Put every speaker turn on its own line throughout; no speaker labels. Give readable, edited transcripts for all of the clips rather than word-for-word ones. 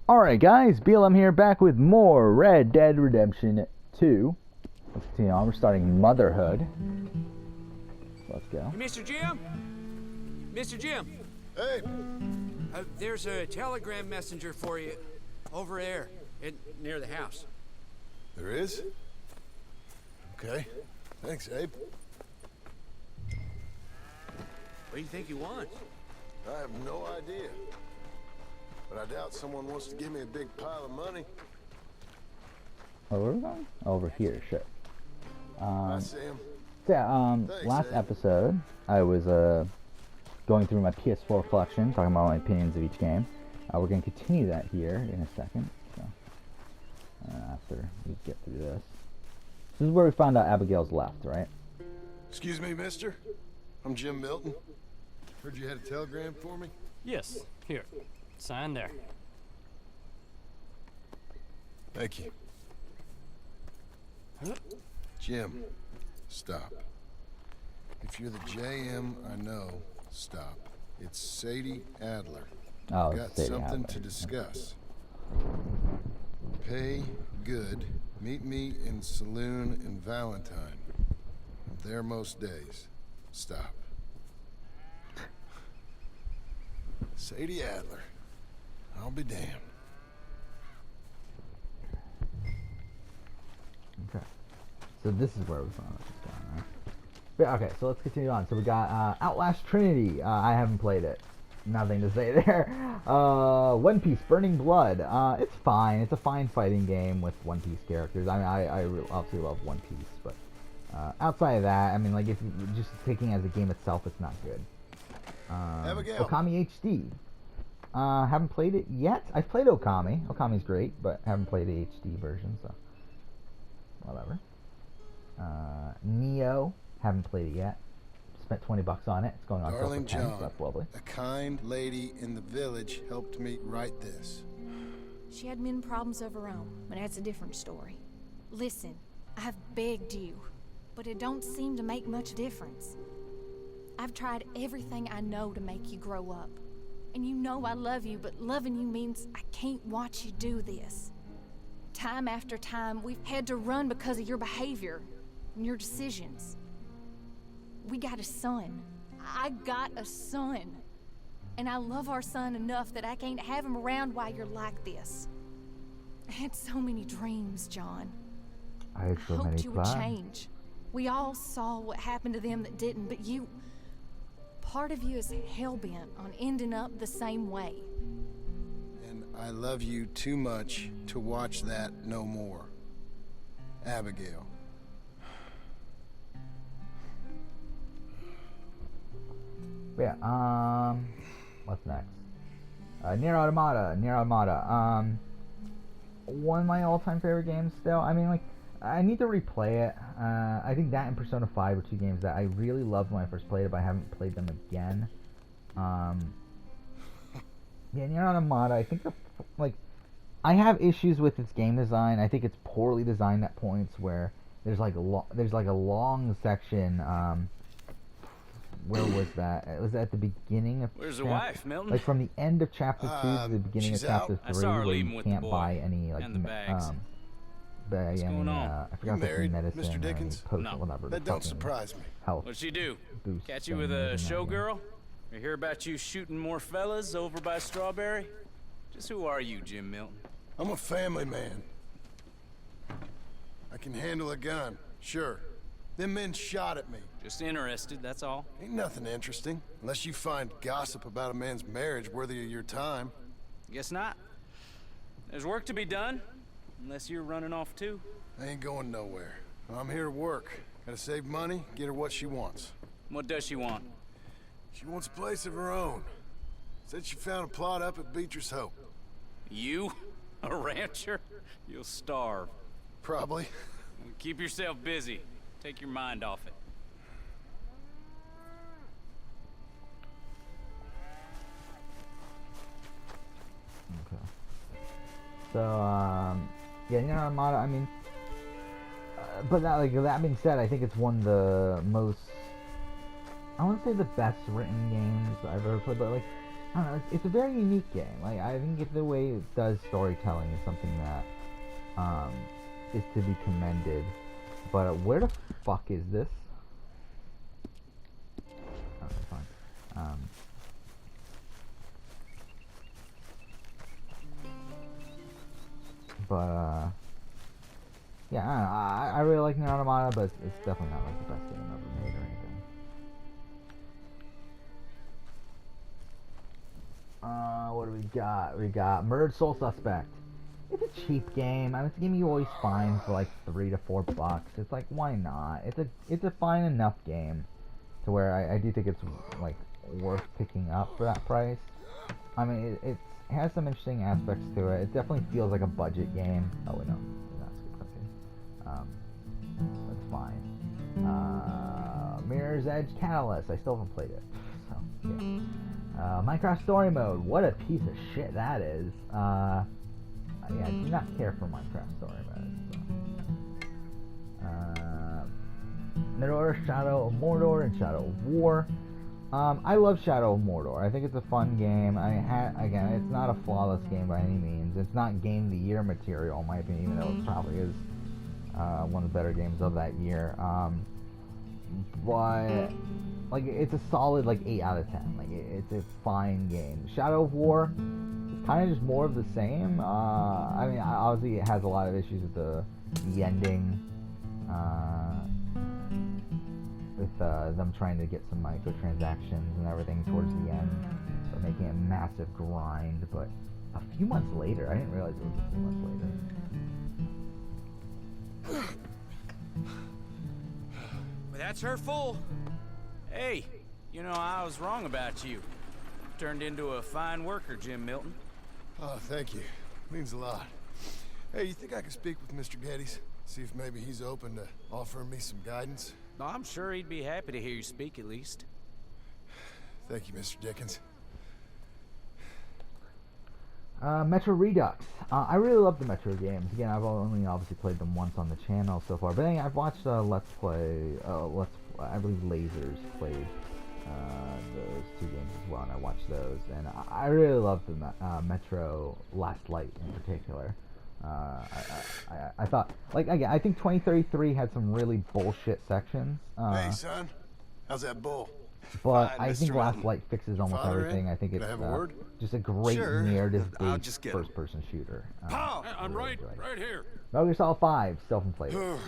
Alright guys, BLM here, back with more Red Dead Redemption 2. Let's continue on, we're starting Motherhood. Let's go.
Hey, Mr. Jim? Mr. Jim?
Hey!
There's a telegram messenger for you over there, near the house.
There is? Okay. Thanks, Abe.
What do you think he wants?
I have no idea. But I doubt someone wants to give me a big pile of money.
Oh, where are we going? Over here, shit.
I see him.
Thanks, last episode, I was going through my PS4 collection, talking about my opinions of each game. We're going to continue that here in a second. So, after we get through this. This is where we found out Abigail's left, right?
Excuse me, mister. I'm Jim Milton. Heard you had a telegram for me?
Yes, here. Sign there.
Thank you. Jim, stop. If you're the JM I know, stop. It's Sadie Adler.
Oh,
Got
Sadie
something
Adler.
to discuss. Pay good. Meet me in saloon in Valentine. I'm there most days. Stop. Sadie Adler. I'll be damned.
Okay. So this is where we found out what's going on, right? Yeah, okay, so let's continue on. So we got Outlast Trinity. I haven't played it. Nothing to say there. One Piece Burning Blood. It's fine. It's a fine fighting game with One Piece characters. I mean, I obviously love One Piece, but outside of that, I mean, like, if you're just taking it as a game itself, it's not good. Okami HD. Haven't played it yet. I've played Okami. Okami's great, but haven't played the HD version, so whatever. Neo. Haven't played it yet. Spent $20 on it. It's going on sale for 10, so that's lovely.
A kind lady in the village helped me write this.
She had men problems of her own, but that's a different story. Listen, I've begged you, but it don't seem to make much difference. I've tried everything I know to make you grow up. And you know I love you, but loving you means I can't watch you do this. Time after time, we've had to run because of your behavior and your decisions. We got a son. I got a son. And I love our son enough that I can't have him around while you're like this. I had so many dreams, John.
I had so many
hoped you would
plans.
change. We all saw what happened to them that didn't, but you... Part of you is hell-bent on ending up the same way.
And I love you too much to watch that no more. Abigail.
Yeah, what's next? Nier Automata. One of my all-time favorite games still. I mean, like, I need to replay it. I think that and Persona 5 are two games that I really loved when I first played it, but I haven't played them again. Yeah, Nier Automata, I think, I have issues with its game design. I think it's poorly designed at points where there's like a long section, where was that? It was at the beginning of
Where's the wife, Milton?
like from the end of chapter 2 to the beginning of
she's
chapter
out.
3,
I saw her
where
leaving
you
with the
can't
boy
buy any, like,
and the bags.
What's
going on?
I forgot
You
the
married,
medicine
Mr. Dickens?
potion,
No.
whatever.
That
the
don't
fucking
surprise me.
health
What'd she do?
boost
Catch you
thing
with a
is in that game.
showgirl? We hear about you shooting more fellas over by Strawberry? Just who are you, Jim Milton?
I'm a family man. I can handle a gun, sure. Them men shot at me.
Just interested, that's all.
Ain't nothing interesting, unless you find gossip about a man's marriage worthy of your time.
Guess not. There's work to be done, unless you're running off too.
I ain't going nowhere. I'm here to work. Gotta save money, get her what she wants.
What does she want?
She wants a place of her own. Said she found a plot up at Beatrice Hope.
You? A rancher? You'll starve.
Probably.
Keep yourself busy. Take your mind off it.
Okay. So, yeah, Nier Automata, I mean, but that being said, I think it's one of the most, I wouldn't say the best written games I've ever played, but like, I don't know, it's a very unique game. Like, I think the way it does storytelling is something that is to be commended. But where the fuck is this? Okay, fine. Yeah, I don't know. I really like Nier Automata, but it's definitely not like the best game ever made or anything. What do we got? We got Murdered Soul Suspect. It's a cheap game. I mean, it's a game you always find for like $3 to $4. It's like, why not? It's a fine enough game to where I do think it's like worth picking up for that price. I mean, it has some interesting aspects to it. It definitely feels like a budget game. Oh wait, no, that's skip cutscene. That's fine. Mirror's Edge Catalyst. I still haven't played it, so yeah. Minecraft Story Mode. What a piece of shit that is. Yeah, I do not care for Minecraft Story Mode. So. Middle-earth, Shadow of Mordor, and Shadow of War. I love Shadow of Mordor. I think it's a fun game. Again, it's not a flawless game by any means. It's not Game of the Year material, in my opinion, even though it probably is one of the better games of that year. But like, it's a solid like 8 out of 10. Like, it's a fine game. Shadow of War is kind of just more of the same. I mean, obviously it has a lot of issues with the ending. With them trying to get some microtransactions and everything towards the end, so making it a massive grind. But a few months later, I didn't realize it was a few months later.
Well, that's her full.
Hey, you know, I was wrong about you. Turned into a fine worker, Jim Milton.
Oh, thank you. Means a lot. Hey, you think I could speak with Mr. Geddes? See if maybe he's open to offering me some guidance?
No, I'm sure he'd be happy to hear you speak, at least.
Thank you, Mr. Dickens.
Metro Redux. I really love the Metro games. Again, I've only obviously played them once on the channel so far, but anyway, I've watched Let's Play. I believe Lasers played those two games as well, and I watched those, and I really love the Metro Last Light in particular. I thought, like, again, I think 2033 had some really bullshit sections.
Hey, son. How's that bull?
But
Fine,
I think
Mr.
Last
Milton.
Light fixes almost
Father
everything.
in?
I think
Can
it's
I have a word?
just a great
Sure. I'll
narrative-based
just get him.
first-person shooter.
Paul,
I'm
really
right
enjoyed.
here.
Metal Gear Solid 5, still haven't played it.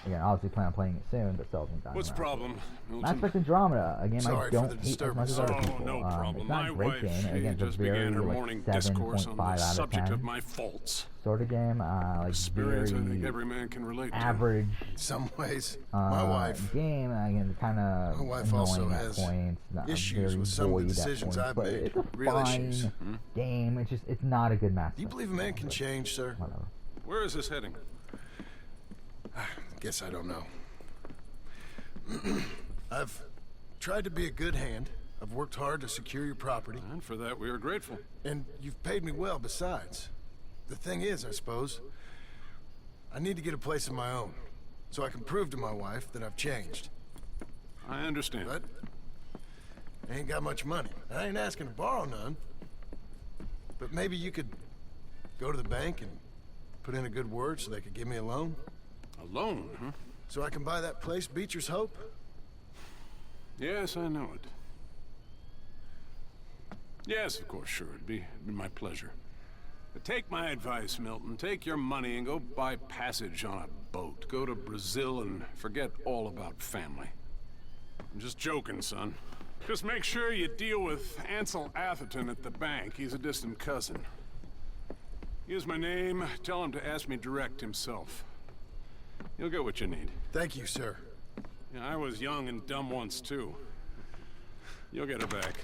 Again, obviously plan on playing it soon, but still haven't gotten
What's the
around to
problem,
it.
Milton?
Mass Effect Andromeda, a game
Sorry
I
for
don't
the
hate as much as
disturbance.
other
Oh,
people.
no problem.
It's not
My
a great
wife,
game.
she
Again, it's a
just
very
began her
like
morning discourse on
7.5
the
out of
subject
10
of my faults.
sort of game. Like
Experience I think
very
every man can relate to.
average
In some ways, my wife.
game. Again, kind of
My wife
annoying
also
at
has
points. Not
issues
very
with some of the
void at
decisions
points,
I've
but
made.
it's a
Real
fine
issues.
game. It's not a good Mass
Do you
Effect
believe a man
game,
can
but
change, sir?
whatever.
Where is this heading?
Guess I don't know. I've tried to be a good hand. I've worked hard to secure your property.
And for that, we are grateful.
And you've paid me well besides. The thing is, I suppose, I need to get a place of my own, so I can prove to my wife that I've changed.
I understand.
But I ain't got much money. I ain't asking to borrow none. But maybe you could go to the bank and put in a good word so they could give me a loan?
A loan, huh?
So I can buy that place, Beecher's Hope?
Yes, I know it. Yes, of course, sure. It'd be my pleasure. But take my advice, Milton. Take your money and go buy passage on a boat. Go to Brazil and forget all about family. I'm just joking, son. Just make sure you deal with Ansel Atherton at the bank. He's a distant cousin. Here's my name. Tell him to ask me direct himself. You'll get what you need.
Thank you, sir.
Yeah, I was young and dumb once, too. You'll get it back.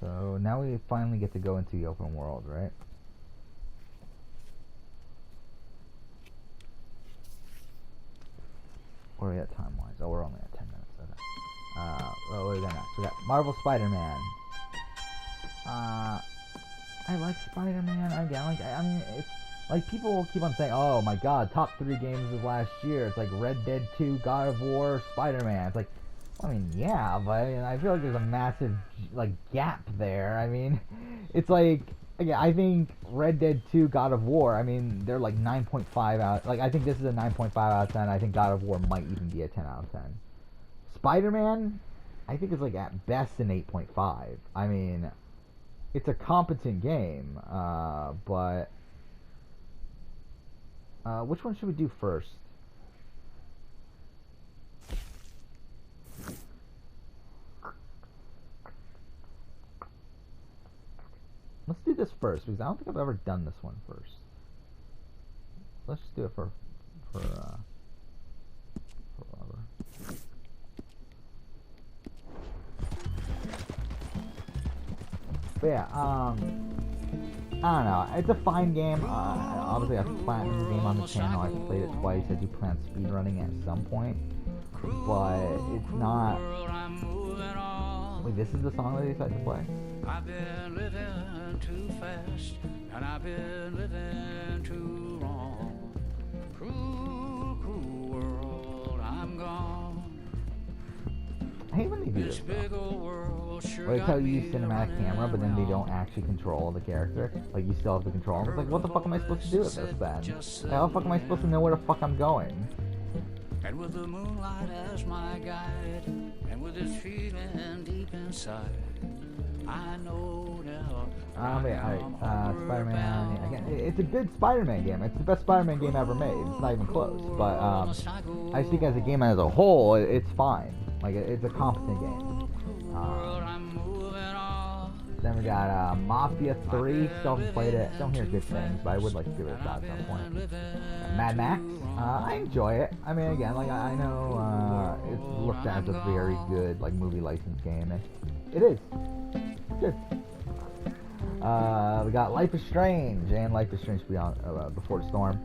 So now we finally get to go into the open world, right? Where are we at time-wise? Oh, we're only at 10 minutes. Okay. What do we got next? We got Marvel Spider-Man. I like Spider-Man again. Like I mean, it's like people keep on saying, "Oh my God, top 3 games of last year." It's like Red Dead 2, God of War, Spider-Man. It's like, I mean, yeah, but I mean, I feel like there's a massive like gap there. I mean, it's like, yeah, I think Red Dead 2, God of War. I mean, they're like 9.5 out. Like I think this is a 9.5 out of 10. I think God of War might even be a 10 out of 10. Spider-Man, I think it's like at best an 8.5. I mean, it's a competent game, but which one should we do first? Let's do this first because I don't think I've ever done this one first. Let's just do it for whatever. But yeah, I don't know. It's a fine game. Obviously, I've platinumed the game on the channel. I've played it twice. I do plan speedrunning at some point, but it's not. Wait, this is the song that they decided to play?
I've been living too fast, and I've been living too wrong. Cruel, cruel world, I'm gone.
I hate when they do this though. Where they tell you use cinematic camera, but then they don't actually control the character. Like, you still have to control them. It's like, what the fuck am I supposed to do with this then? Like, how the fuck am I supposed to know where the fuck I'm going?
And with the moonlight as my guide, and with this feeling deep inside, I know now.
Spider-Man. Again, it's a good Spider-Man game. It's the best Spider-Man game ever made. It's not even close. But I think as a game as a whole, it's fine. Like, it's a competent game. Then we got Mafia 3. Still haven't played it. Don't hear good things, but I would like to give it a shot at some point. Mad Max. I enjoy it. I mean, again, like I know it's looked at as a very good like movie license game, and it is. It's good. We got Life is Strange and Life is Strange Beyond Before the Storm.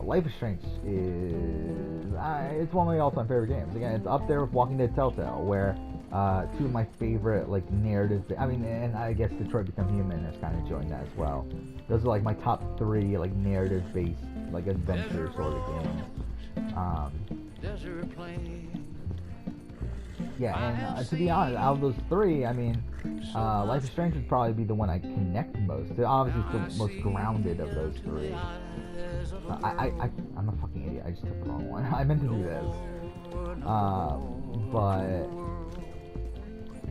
Life is Strange is it's one of my all-time favorite games. Again, it's up there with Walking Dead Telltale, where 2 of my favorite like narratives. I mean, and I guess Detroit Become Human has kind of joined that as well. Those are like my top 3 like narrative-based like adventure sort of games. Yeah, and to be honest, out of those 3, I mean, Life is Strange would probably be the one I connect most. Obviously, it's the most grounded of those 3. I'm a fucking idiot. I just took the wrong one. I meant to do this. But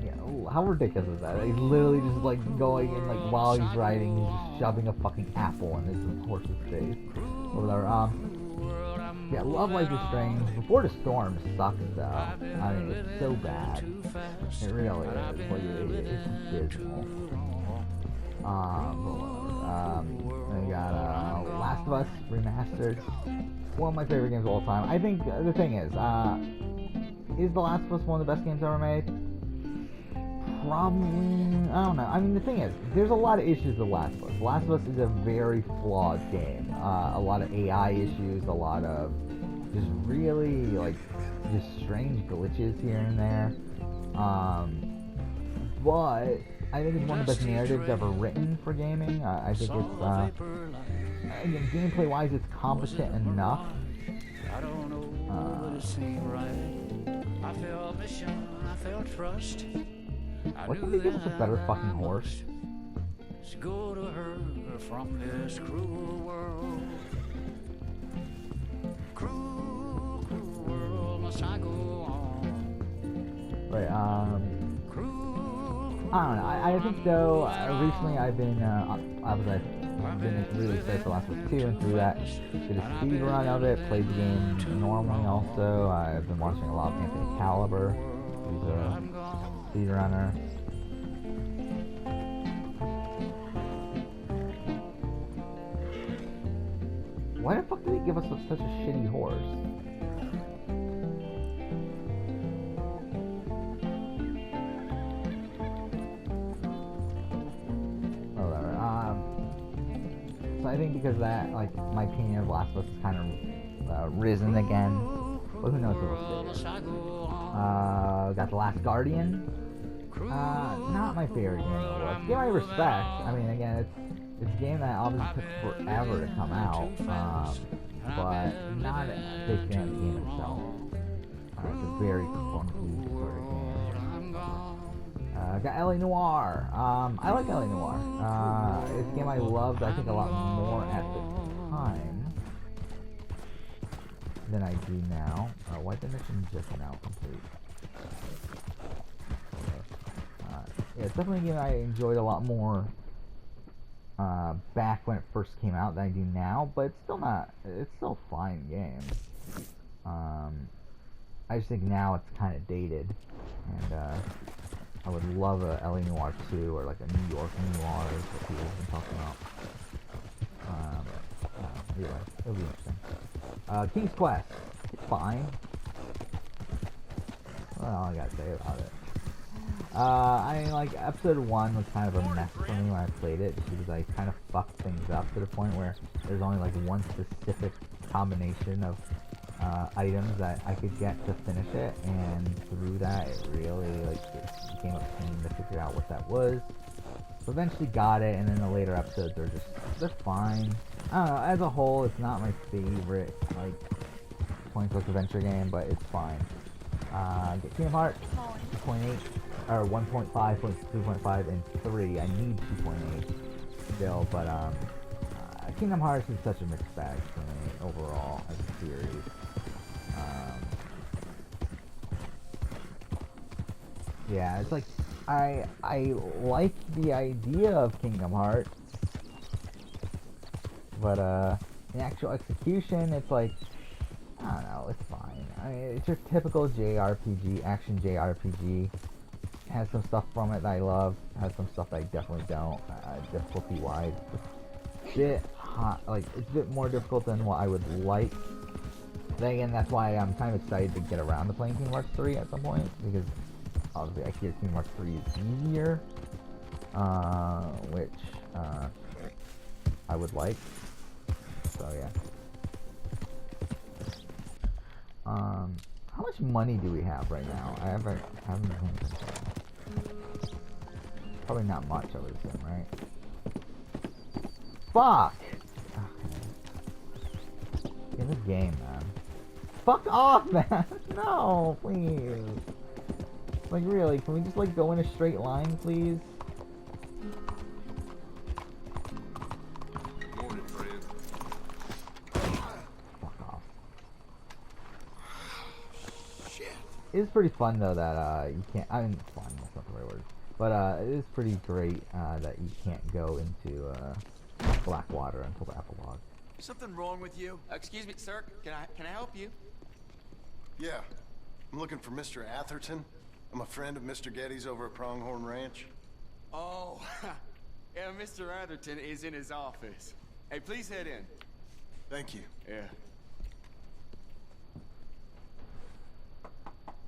yeah, how ridiculous is that? He's literally just like going and like while he's riding, he's just shoving a fucking apple in his horse's face. Or whatever. Yeah, love Life is Strange. Before the Storm sucks though. I mean, it's so bad. It really is. Like, it's dismal. Then we got Last of Us Remastered. One of my favorite games of all time. I think the thing is The Last of Us one of the best games ever made? Probably. I don't know. I mean, the thing is, there's a lot of issues with Last of Us. Last of Us is a very flawed game. A lot of AI issues, a lot of just really, like, just strange glitches here and there. But I think it's one of the best narratives ever written for gaming. I think it's, again, gameplay-wise, it's competent enough.
I don't know, but it seemed right. I felt mission, I felt trust.
Why can't they give us a better fucking horse?
To go to her from this cruel world. Cruel, cruel world, must I go on?
Right, I don't know. I think though, recently I've been, I've been really excited for Last of Us 2 and through that. Did a speed run of it, played the game normally also. I've been watching a lot of Anthony Caliber. He's a speedrunner. Why the fuck did they give us such a shitty horse? So I think because of that, like, my opinion of Last of Us is kind of risen again. But who knows what we'll see. Got The Last Guardian. Not my favorite game in the world. It's a game I respect. I mean, again, it's a game that obviously took forever to come out, but not a big fan of the game itself. It's a very clunky sort of game. Got LA Noire. I like LA Noire. It's a game I loved, I think, a lot more at the time than I do now. Why did the mission just now complete? Yeah, it's definitely a game I enjoyed a lot more back when it first came out than I do now, but it's still a fine game. I just think now it's kind of dated, and I would love a LA Noire 2 or like a New York Noir is what people have been talking about. Anyway, it'll be interesting. King's Quest, it's fine. Well, all I gotta say about it. I mean, like, episode 1 was kind of a mess for me when I played it, just because I kind of fucked things up to the point where there's only like one specific combination of items that I could get to finish it, and through that it really it became a pain to figure out what that was. So eventually got it, and then the later episodes they're fine. I don't know, as a whole it's not my favorite like point-click adventure game, but it's fine. Get Kingdom Hearts 2.8 or 1.5, 2.5, and 3. I need 2.8 still, but Kingdom Hearts is such a mixed bag for me overall as a series. Yeah, it's like I like the idea of Kingdom Hearts, but in actual execution, it's like, I don't know, it's fine. I mean, it's your typical JRPG, action JRPG. Has some stuff from it that I love, has some stuff that I definitely don't. Difficulty-wise, it's a bit hot, like, it's a bit more difficult than what I would like. Then again, that's why I'm kind of excited to get around to playing Kingdom Hearts 3 at some point, because obviously I hear Kingdom Hearts 3 is easier, which I would like. So yeah. How much money do we have right now? I haven't probably not much, I would assume, right? Fuck! Okay. In this game, man. Fuck off, man! No, please. Like, really, can we just, like, go in a straight line, please?
Morning, friend.
Fuck off.
Shit.
It is pretty fun, though, that, you can't... I mean, fun, that's not the right word. But, it is pretty great, that you can't go into, Blackwater until the epilogue.
Something wrong with you?
Excuse me, sir. Can I help you?
Yeah. I'm looking for Mr. Atherton. I'm a friend of Mr. Getty's over at Pronghorn Ranch.
Oh, yeah, Mr. Atherton is in his office. Hey, please head in.
Thank you.
Yeah.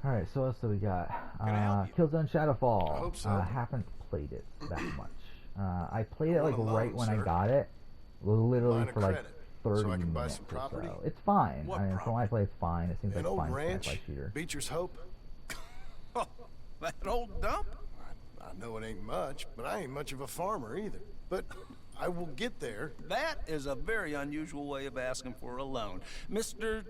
Alright, so what else do we got?
Can I help you?
Killzone Shadowfall.
I hope so.
Haven't played it that much. I played it like
want a
right
loan,
when I
sir.
got it. Literally
Line of
for like
credit,
30
so I can buy
minutes
some
or
property?
so. It's fine.
What
I mean, from what I play, it's fine. It seems
An
like a
old
fine
ranch,
sci-fi shooter.
Beecher's Hope.
That old dump?
I know it ain't much, but I ain't much of a farmer either. But I will get there.
That is a very unusual way of asking for a loan. Mr.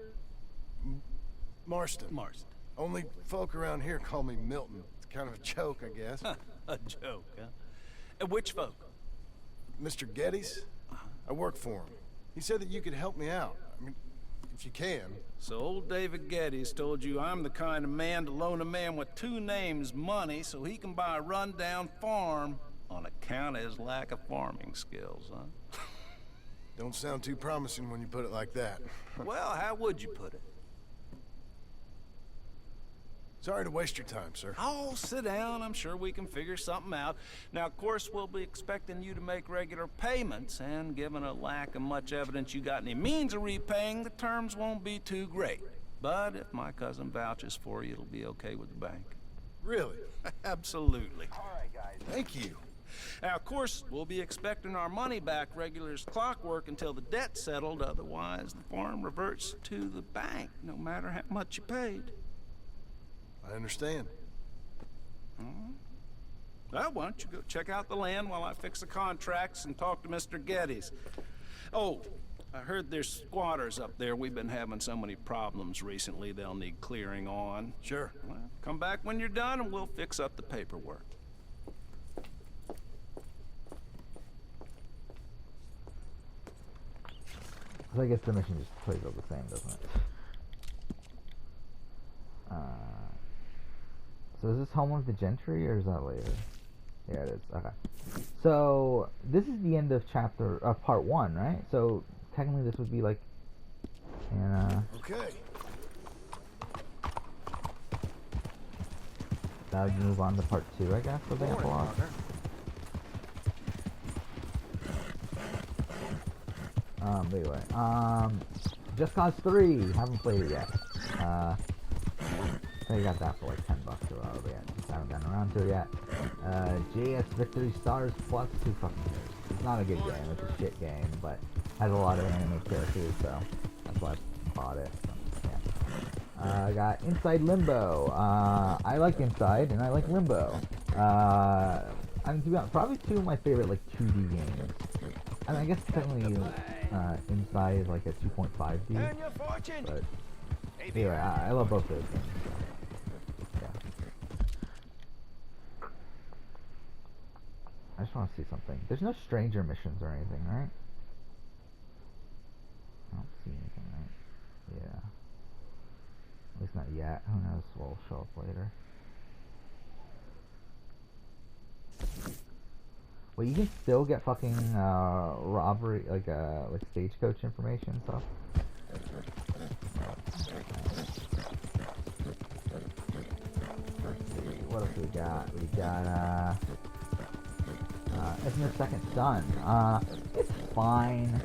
Marston.
Marston.
Only folk around here call me Milton. It's kind of a joke, I guess.
A joke, huh? Which folk?
Mr. Getty's? I work for him. He said that you could help me out. I mean, if you can.
So old David Geddes told you I'm the kind of man to loan a man with two names money so he can buy a rundown farm on account of his lack of farming skills, huh?
Don't sound too promising when you put it like that.
Well, how would you put it?
Sorry to waste your time, sir.
Oh, sit down. I'm sure we can figure something out. Now, of course, we'll be expecting you to make regular payments, and given a lack of much evidence you got any means of repaying, the terms won't be too great. But if my cousin vouches for you, it'll be okay with the bank.
Really?
Absolutely.
Thank you.
Now, of course, we'll be expecting our money back regular as clockwork until the debt's settled. Otherwise, the farm reverts to the bank, no matter how much you paid.
I understand.
Well, why don't you go check out the land while I fix the contracts and talk to Mr. Geddes? Oh, I heard there's squatters up there. We've been having so many problems recently, they'll need clearing on.
Sure.
Well, come back when you're done and we'll fix up the paperwork.
So I guess the mission just plays out the same, doesn't it? So is this home of the Gentry, or is that later? Yeah, it is. Okay. So this is the end of part 1, right? So technically this would be like,
Okay.
that would move on to part 2, I guess, of the epilogue. But anyway, Just Cause 3, haven't played it yet. I got that for like $10 or whatever, but yeah, just haven't gotten around to it yet. JS Victory Stars Plus, who fucking cares? It's not a good game, it's a shit game, but has a lot of anime characters, so that's why I bought it. So, yeah. I got Inside Limbo. I like Inside, and I like Limbo. I mean, to be honest, probably 2 of my favorite like 2D games. I mean, I guess technically Inside is like a 2.5D, but anyway, I love both those games. So, yeah. I just want to see something. There's no stranger missions or anything, right? I don't see anything, right? Yeah. At least not yet. Who knows? We'll show up later. Well, you can still get fucking robbery, like stagecoach information and stuff. Let's see, what else we got? We got Infamous Second Son. It's fine.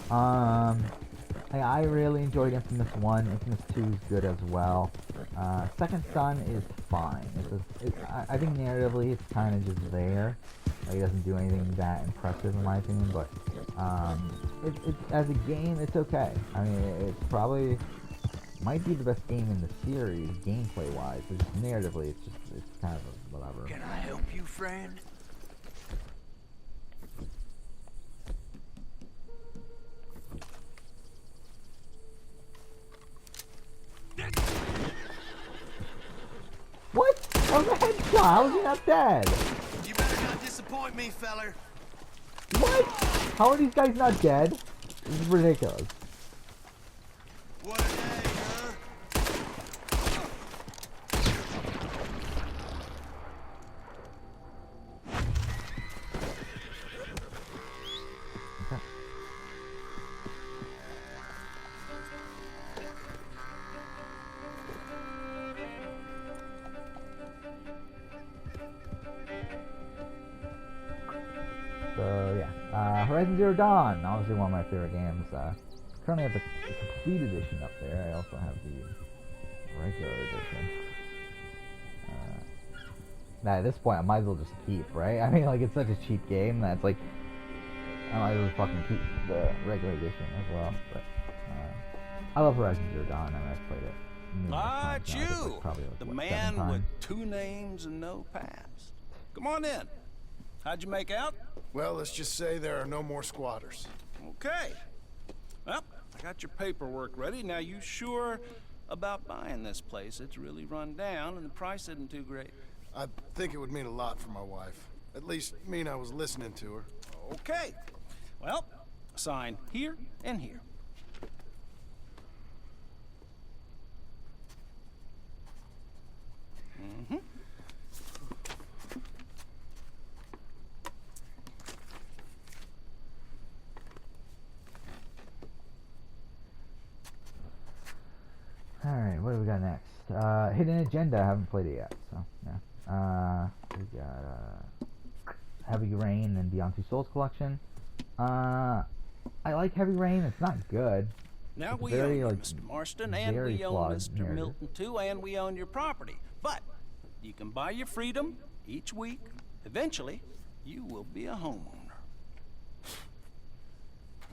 I really enjoyed Infamous 1. Infamous 2 is good as well. Second Son is fine. I think narratively it's kind of just there. Like, it doesn't do anything that impressive in my opinion, but as a game, it's okay. I mean, it's probably might be the best game in the series, gameplay wise. But just narratively, it's kind of whatever.
Can I help you, friend?
What? That was a headshot. How is he not dead?
You better not disappoint me, feller.
What? How are these guys not dead? This is ridiculous.
What a day, huh?
Okay. So yeah, Horizon Zero Dawn, obviously one of my favorite games. Currently have the complete edition up there. I also have the regular edition. Now at this point, I might as well just keep, right? I mean, like, it's such a cheap game that it's like I might as well fucking keep the regular edition as well. But I love Horizon Zero Dawn. I mean, I've played it.
Ah, it's you,
like,
the
what,
man with 2 names and no past. Come on in. How'd you make out?
Well, let's just say there are no more squatters.
Okay. Well, I got your paperwork ready. Now, you sure about buying this place? It's really run down, and the price isn't too great.
I think it would mean a lot for my wife. At least mean I was listening to her.
Okay. Well, sign here and here. Mm-hmm.
Alright, what do we got next? Hidden Agenda, I haven't played it yet, so yeah. We got Heavy Rain and Beyond Two Souls collection. I like Heavy Rain, it's not good.
Now
it's
we
very,
own you,
like,
Mr. Marston, and we own
flawed
Mr.
narrative.
Milton too, and we own your property. But you can buy your freedom each week. Eventually, you will be a homeowner.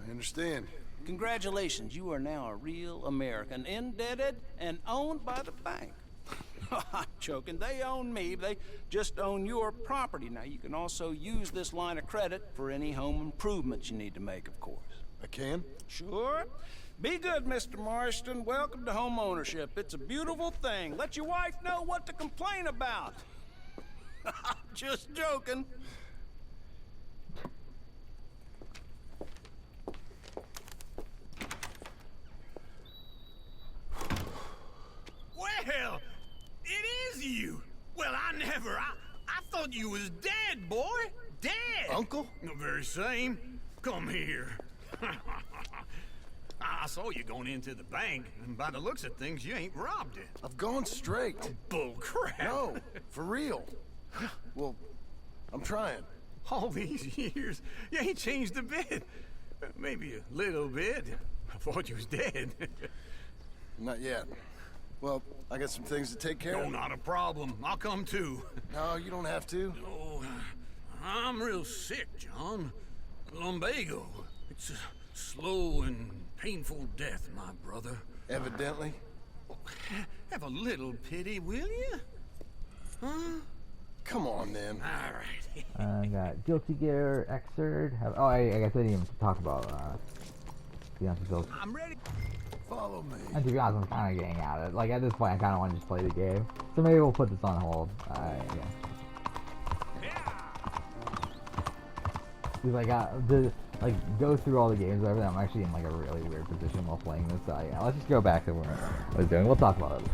I understand.
Congratulations, you are now a real American, indebted and owned by the bank. joking. They own me. They just own your property. Now, you can also use this line of credit for any home improvements you need to make, of course.
I can?
Sure. Be good, Mr. Marston. Welcome to home ownership. It's a beautiful thing. Let your wife know what to complain about. Just joking.
Well, it is you. Well, I thought you was dead, boy. Dead.
Uncle?
The very same. Come here. I saw you going into the bank, and by the looks of things, you ain't robbed it.
I've gone straight.
Bull crap.
No, for real. Well, I'm trying.
All these years, you ain't changed a bit. Maybe a little bit. I thought you was dead.
Not yet. Well, I got some things to take care
No,
of.
not a problem. I'll come too.
No, you don't have to.
Oh, I'm real sick, John. Lumbago. It's a slow and painful death, my brother.
Evidently.
Have a little pity, will you? Huh?
Come on, then.
All right.
I got Guilty Gear, Xrd. Oh, I guess I didn't even talk about Beyond the Guilty.
I'm ready.
Follow me.
And to be honest, I'm kind of getting at it. Like, at this point, I kind of want to just play the game. So maybe we'll put this on hold. Yeah. Because I got to, like, go through all the games or everything. I'm actually in, like, a really weird position while playing this. So, yeah, let's just go back to what I was doing. We'll talk about it.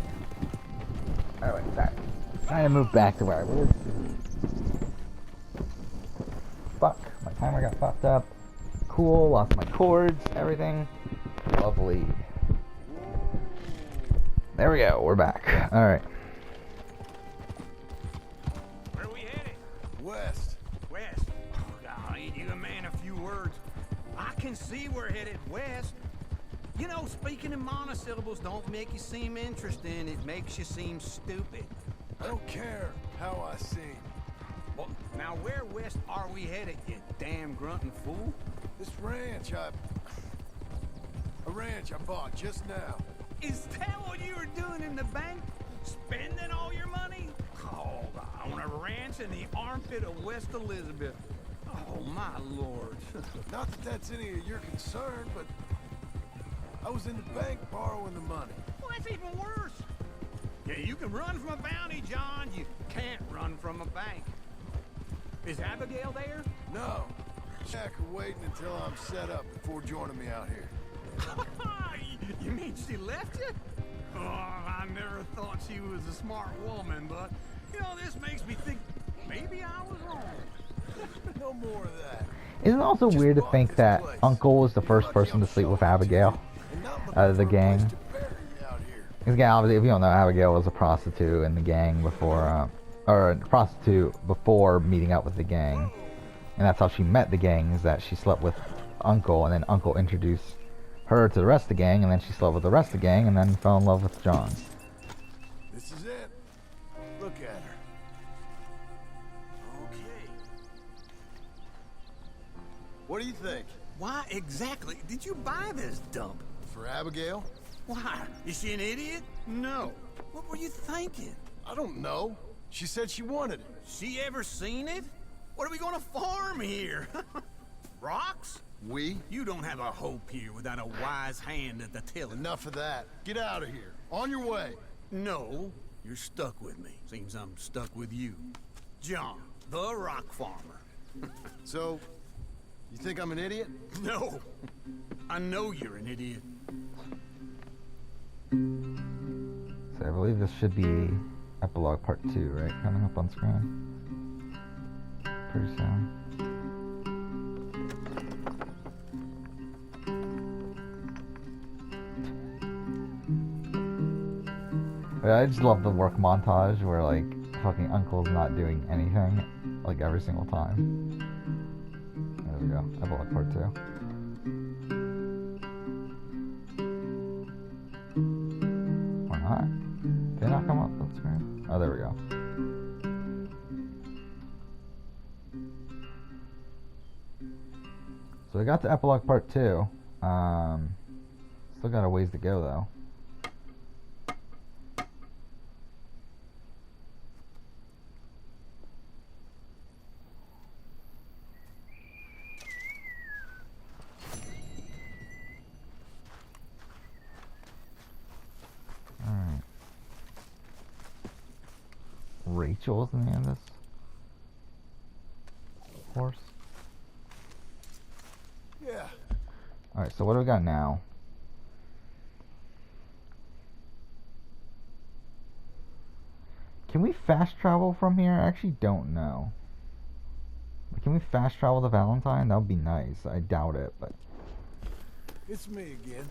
Alright, sorry. Trying to move back to where I was. Fuck. My timer got fucked up. Cool. Lost my cords. Everything. Lovely. There we go. We're back. Alright.
Where are we headed?
West.
West. Oh, God, ain't you a man of few words? I can see we're headed west. You know, speaking in monosyllables don't make you seem interesting. It makes you seem stupid.
I don't care how I seem.
Well, now where west are we headed, you damn grunting fool?
This ranch, a ranch I bought just now.
Is that what you were doing in the bank? Spending all your money? Oh, on a ranch in the armpit of West Elizabeth. Oh, my lord.
Not that that's any of your concern, but I was in the bank borrowing the money.
Well, that's even worse. Yeah, you can run from a bounty, John. You can't run from a bank. Is Abigail there?
No. Jack are waiting until I'm set up before joining me out here.
You mean she left you? Oh, I never thought she was a smart woman, but, you know, this makes me think maybe I was wrong.
No more of that.
Isn't it also weird to think that Uncle was the first person to sleep with Abigail out of the gang? Because again, obviously, if you don't know, Abigail was a prostitute in the gang before, or a prostitute before meeting up with the gang. And that's how she met the gang, is that she slept with Uncle, and then Uncle introduced her to the rest of the gang, and then she slept with the rest of the gang, and then fell in love with John.
This is it. Look at her.
Okay.
What do you think?
Why exactly did you buy this dump?
For Abigail?
Why? Is she an idiot? No. What were you thinking?
I don't know. She said she wanted it.
She ever seen it? What are we gonna farm here? Rocks?
We?
You don't have a hope here without a wise hand at the tiller.
Enough of that. Get out of here. On your way.
No, you're stuck with me. Seems I'm stuck with you. John, the rock farmer.
So, you think I'm an idiot?
No. I know you're an idiot.
So I believe this should be epilogue part 2, right? Coming up on screen pretty soon. But I just love the work montage where, like, fucking Uncle's not doing anything, like, every single time. There we go. Epilogue part 2. Or not? Did they not come up on screen? Oh, there we go. So I got to epilogue part 2. Still got a ways to go, though. Rachel is in the end of this horse.
Yeah.
Alright, so what do we got now? Can we fast travel from here? I actually don't know. Can we fast travel to Valentine? That would be nice. I doubt it, but...
It's me again.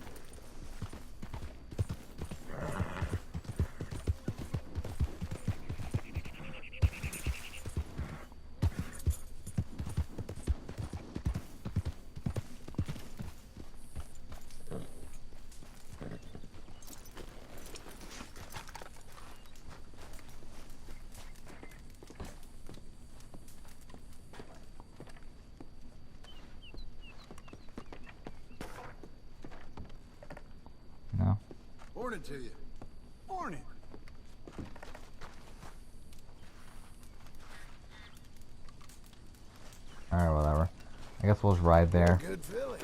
No.
Morning to you.
Morning.
Alright, whatever. I guess we'll just ride there.
Good filly.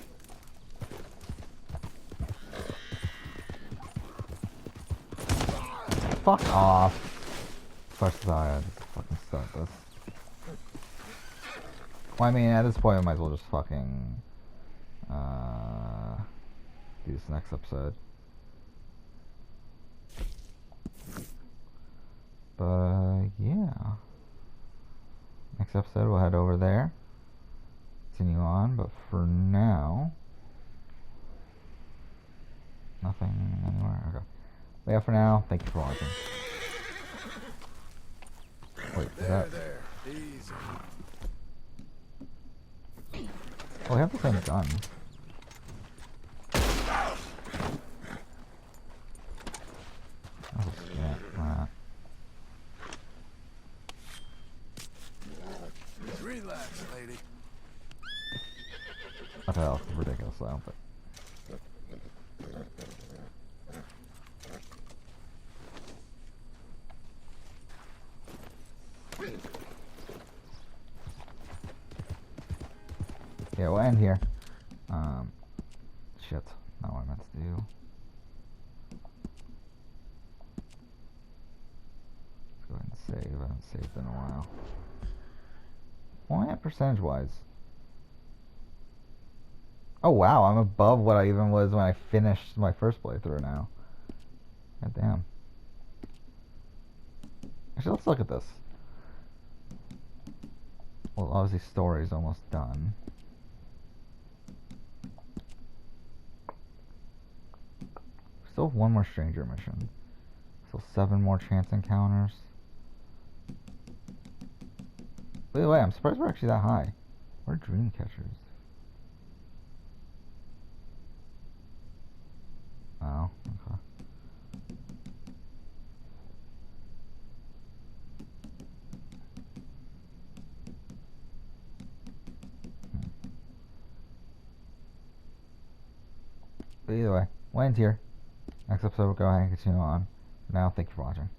Fuck off. First thought I just fucking start this. Well, I mean, at this point, I might as well just fucking do this next episode. But yeah, next episode we'll head over there, continue on. But for now, nothing anywhere. Okay. But yeah, for now, thank you for watching. Wait, is that?
There. Easy.
Oh, we have the same gun. Oh shit! Wow.
Relax, lady.
Okay, that was ridiculous though, but. Yeah, we'll end here. Shit. Not what I meant to do. Let's go ahead and save. I haven't saved in a while. Why at percentage-wise? Oh wow, I'm above what I even was when I finished my first playthrough now. God damn. Actually, let's look at this. Well, obviously story's almost done. Still have one more stranger mission. Still 7 more chance encounters. By the way, I'm surprised we're actually that high. We're dream catchers. Oh, okay. But either way, we'll end here. Next episode, we'll go ahead and continue on. For now, thank you for watching.